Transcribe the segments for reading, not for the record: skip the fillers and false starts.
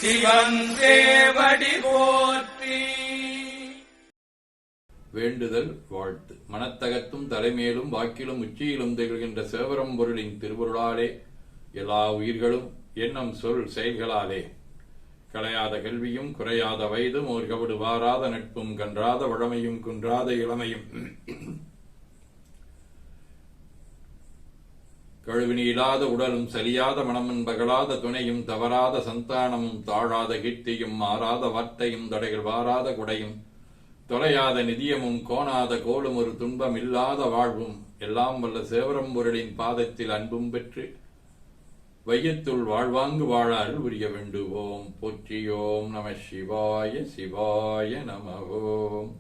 சிவன் சேவடி போற்றி. வேண்டுதல் வாழ்த்து. மனத்தகத்தும் தலைமேலும் வாக்கிலும் உச்சியிலும் திகழ்கின்ற சேவரம்பொருளின் திருவருளாலே எல்லா உயிர்களும் எண்ணம் சொல் செயல்களாலே களையாத கல்வியும் குறையாத வயதும் ஓர் கவடு வாராத நட்பும் கன்றாத வழமையும் குன்றாத இளமையும் கழுவினி இல்லாத உடலும் சலியாத மனமும் பகலாத துணையும் தவறாத சந்தானமும் தாழாத கீர்த்தியும் மாறாத வார்த்தையும் தடைகள் வாராத குடையும் தொலையாத நிதியமும் கோணாத கோலும் ஒரு துன்பம் இல்லாத வாழ்வும் எல்லாம் வல்ல சேவரம்பொருளின் பாதத்தில் அன்பும் பெற்று வையத்துள் வாழ்வாங்கு வாழ அருள் புரிய வேண்டுவோம். போற்றியோம் நம சிவாய சிவாய நமவோம்.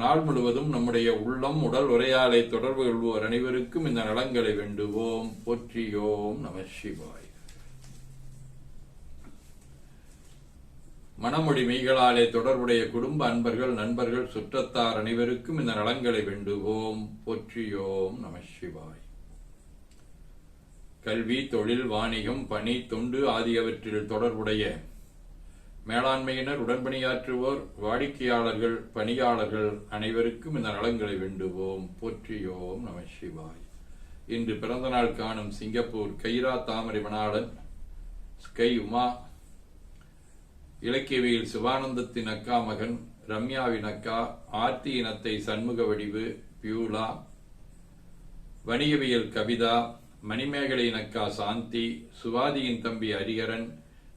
நாள் முழுவதும் நம்முடைய உள்ளம் உடல் உரையாலை தொடர்பு கொள்வோர் அனைவருக்கும் இந்த நலங்களை வேண்டுவோம். போற்றியோம் நம சிவாய. மனமொழி மெய்களாலே தொடர்புடைய குடும்ப அன்பர்கள் நண்பர்கள் சுற்றத்தார் அனைவருக்கும் இந்த நலங்களை வேண்டுவோம். போற்றியோம் நம சிவாய. கல்வி தொழில் வாணிகம் பணி தொண்டு ஆகியவற்றில் தொடர்புடைய மேலாண்மையினர் உடன்பணியாற்றுவோர் வாடிக்கையாளர்கள் பணியாளர்கள் அனைவருக்கும் இந்த நலங்களை வேண்டுவோம். போற்றியோம் நம சிவாய். இன்று பிறந்த நாள் காணும் சிங்கப்பூர் கைரா தாமரை மணாளன், ஸ்கை உமா, இலக்கியவியல் சிவானந்தத்தின் அக்கா மகன், ரம்யாவின் அக்கா, ஆர்த்தி இனத்தை சண்முக வடிவு பியூலா, வணிகவியல் கவிதா, மணிமேகலையின் அக்கா சாந்தி, சுவாதியின் தம்பி ஹரிகரன்,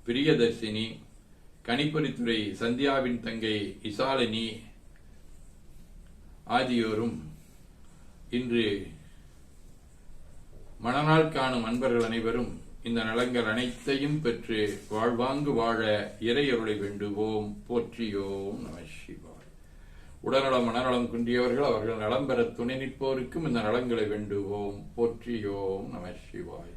பிரியதர்சினி, கணிப்பொறித்துறை சந்தியாவின் தங்கை இசாலினி ஆகியோரும் இன்று மணநாள் காணும் அன்பர்கள் அனைவரும் இந்த நலங்கள் அனைத்தையும் பெற்று வாழ்வாங்கு வாழ இறையருளை வேண்டுவோம். போற்றியோம் நம சிவாய். உடல்நலம் மனநலம் குன்றியவர்கள் அவர்கள் நலம் பெற துணை நிற்போருக்கும் இந்த நலங்களை வேண்டுவோம். போற்றியோம் நம சிவாய்.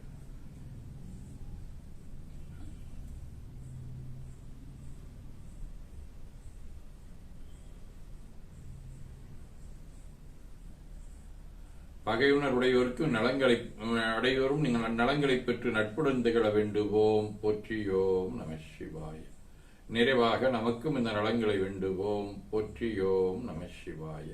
பகையுணர்வுடையோருக்கு நலங்களை அடையோரும் நீங்கள் நலங்களை பெற்று நட்புடன் திகழ வேண்டுவோம். போற்றியோம் நம சிவாய். நிறைவாக நமக்கும் இந்த நலங்களை வேண்டுவோம். போற்றியோம் நம சிவாய.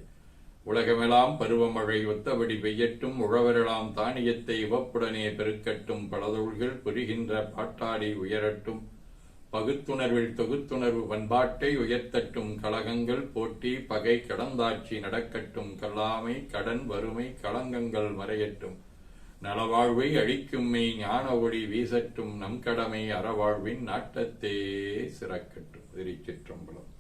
உலகமெல்லாம் பருவமழை ஒத்தபடி பெய்யட்டும், உழவரெல்லாம் தானியத்தை இவப்புடனே பெருக்கட்டும், பலதொழில்கள் புரிகின்ற பாட்டாடி உயரட்டும், பகுத்துணர்வில் தொகுத்துணர்வு பண்பாட்டை உயர்த்தட்டும், கலகங்கள் போட்டி பகை கடந்தாட்சி நடக்கட்டும், கல்லாமை கடன் வறுமை களங்கங்கள் மறையட்டும், நலவாழ்வை அழிக்கும் மெய் ஞான ஒளி வீசட்டும், நம் கடமை அறவாழ்வின் நாட்டத்தே சிறக்கட்டும். திருச்சிற்றம்பலம்.